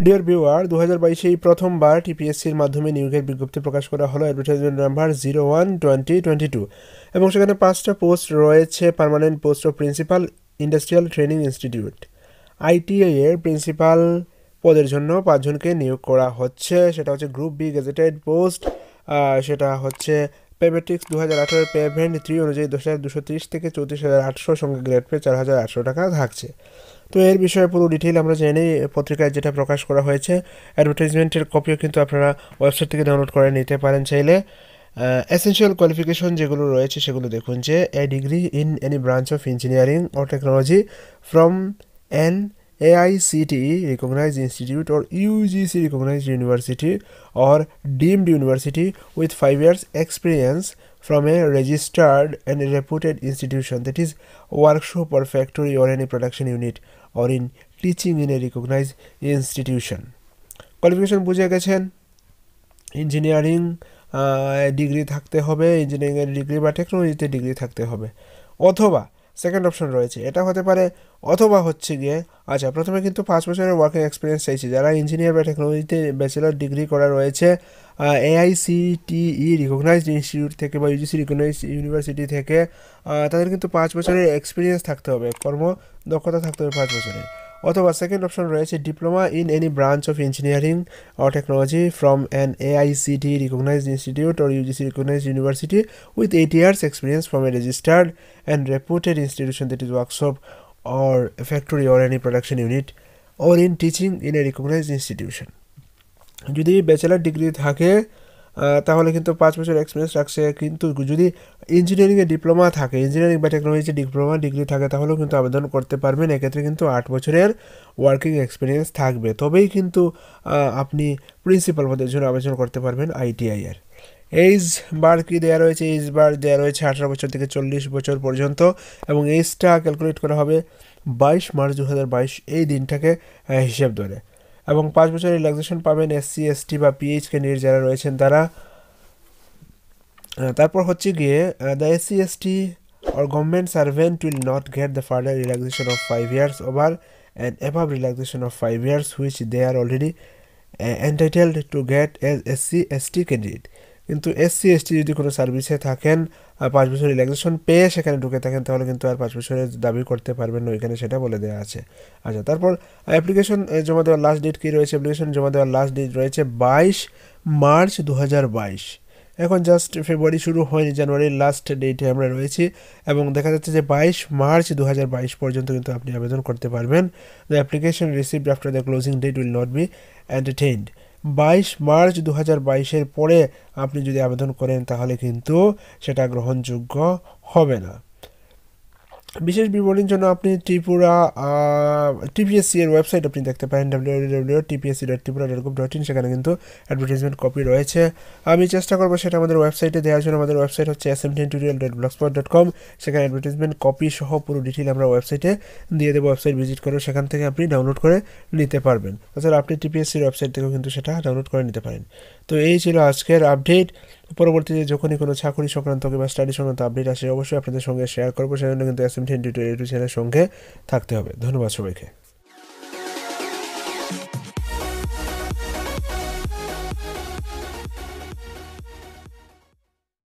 Dear viewer, 2022 প্রথমবার টিপিএসসির মাধ্যমে নিয়োগের বিজ্ঞপ্তি প্রকাশ করা হলো, অ্যাডভার্টাইজমেন্ট নাম্বার 01/2022, এবং সেখানে 5টা পোস্ট রয়েছে। Permanent post of principal, industrial training institute, ITI এর প্রিন্সিপাল পদের জন্য 5 জনকে নিয়োগ করা হচ্ছে। সেটা হচ্ছে গ্রুপ বি গেজেটেড পোস্ট। সেটা হচ্ছে পেমেট্রিক্স 2018 পেমেন্ট 3 অনুযায়ী 10,230 থেকে 34,800, সঙ্গে গ্রেড পে 4,800 টাকা থাকছে। তো এর বিষয়ে পুরো ডিটেইল আমরা জেনে পত্রিকায় যেটা প্রকাশ করা হয়েছে। অ্যাডভার্টাইজমেন্টের কপিও কিন্তু আপনারা ওয়েবসাইট থেকে ডাউনলোড করে নিতে পারেন চাইলে। এসেনশিয়াল কোয়ালিফিকেশন যেগুলো রয়েছে সেগুলো দেখুন যে a degree in any branch of engineering or technology from an AICTE recognized institute or UGC recognized university or deemed university with 5 years experience from a registered and reputed institution, that is workshop or factory or any production unit, or in teaching in a recognized institution. Qualification বুঝে গেছেন। Engineering degree থাকতে হবে, ইঞ্জিনিয়ারিংয়ের degree বা টেকনোলজিতে degree থাকতে হবে, অথবা সেকেন্ড অপশন রয়েছে, এটা হতে পারে অথবা হচ্ছে গিয়ে আচ্ছা প্রথমে কিন্তু 5 বছরের ওয়ার্কিং এক্সপিরিয়েন্স চাইছে। যারা ইঞ্জিনিয়ার বা টেকনোলজিতে ব্যাচেলর ডিগ্রি করা রয়েছে AICTE রিকগনাইজড ইনস্টিটিউট থেকে বা ইউজিসি রিকগনাইজড ইউনিভার্সিটি থেকে, তাদের কিন্তু 5 বছরের এক্সপিরিয়েন্স থাকতে হবে, কর্মদক্ষতা থাকতে হবে 5 বছরের। অথবা সেকেন্ড অপশন রয়েছে diploma in any branch of engineering or technology from an AICTE recognised institute or UGC recognised university with 8 years experience from a registered and reputed institution, that is workshop or a factory or any production unit, or in teaching in a recognized institution. যদি bachelor degree থাকে তাহলে কিন্তু 5 বছর experience রাখছে, কিন্তু যদি ইঞ্জিনিয়ারিংয়ে diploma থাকে, ইঞ্জিনিয়ারিং বা টেকনোলজিতে ডিপ্লোমা ডিগ্রি থাকে, তাহলেও কিন্তু আবেদন করতে পারবেন। এক্ষেত্রে কিন্তু 8 বছরের ওয়ার্কিং এক্সপিরিয়েন্স থাকবে, তবেই কিন্তু আপনি প্রিন্সিপাল পদের জন্য আবেদন করতে পারবেন আইটিআই এর। এইজ বার কি দেওয়া রয়েছে? এইজ বার দেওয়া রয়েছে 18 বছর থেকে 40 বছর পর্যন্ত, এবং এইজটা ক্যালকুলেট করা হবে 22 মার্চ 2022 এই দিনটাকে হিসেব ধরে। এবং 5 বছর রিল্যাক্সেশন পাবেন SC ST বা PH ক্যান্ডিডেট যারা রয়েছেন তারা। তারপর হচ্ছে গিয়ে the SC ST or government servant will not get the further relaxation of 5 years over and above relaxation of 5 years which they are already entitled to get as SC ST candidate। কিন্তু SC ST যদি কোনো সার্ভিসে থাকেন 5 বছর relaxation পেয়ে সেখানে ঢুকে থাকেন, তাহলে কিন্তু আর 5 বছরের দাবি করতে পারবেন না, ওইখানে সেটা বলে দেওয়া আছে। আচ্ছা, তারপর অ্যাপ্লিকেশন জমা দেওয়ার লাস্ট ডেট কী রয়েছে? অ্যাপ্লিকেশন জমা দেওয়ার লাস্ট ডেট রয়েছে 22 মার্চ 2022। এখন জাস্ট ফেব্রুয়ারি শুরু হয়নি, জানুয়ারির লাস্ট ডেটে আমরা রয়েছি, এবং দেখা যাচ্ছে যে 22 মার্চ 2022 পর্যন্ত কিন্তু আপনি আবেদন করতে পারবেন। The application received after the closing date will not be entertained. 22 March 2022-এর পরে আপনি যদি আবেদন করেন তাহলে কিন্তু সেটা গ্রহণযোগ্য হবে না। বিশেষ বিবরণের জন্য আপনি টিপিএসসি এর ওয়েবসাইট আপনি দেখতে পারেন www.tpsc.tripura.gov.in, সেখানে কিন্তু অ্যাডভার্টাইজমেন্ট কপি রয়েছে। আমি চেষ্টা করবো সেটা আমাদের ওয়েবসাইটে দেওয়ার জন্য। আমাদের ওয়েবসাইট হচ্ছে smdntutorial.blogspot.com, সেখানে অ্যাডভার্টাইজমেন্ট কপি সহ পুরো ডিটেইল আমরা ওয়েবসাইটে দিয়ে দেবো। ওয়েবসাইট ভিজিট করে সেখান থেকে আপনি ডাউনলোড করে নিতে পারবেন। তাছাড়া আপনি টিপিএসসির ওয়েবসাইট থেকেও কিন্তু সেটা ডাউনলোড করে নিতে পারেন। তো এই ছিল আজকের আপডেট। পরবর্তীতে যখনই কোনো চাকরি সংক্রান্ত কিংবা স্টাডি সংক্রান্ত আপডেট আসে অবশ্যই আপনাদের সঙ্গে শেয়ার করবো, সেজন্য কিন্তু SMDN টিউটোরিয়াল চ্যানেলের সঙ্গে থাকতে হবে। ধন্যবাদ সবাইকে।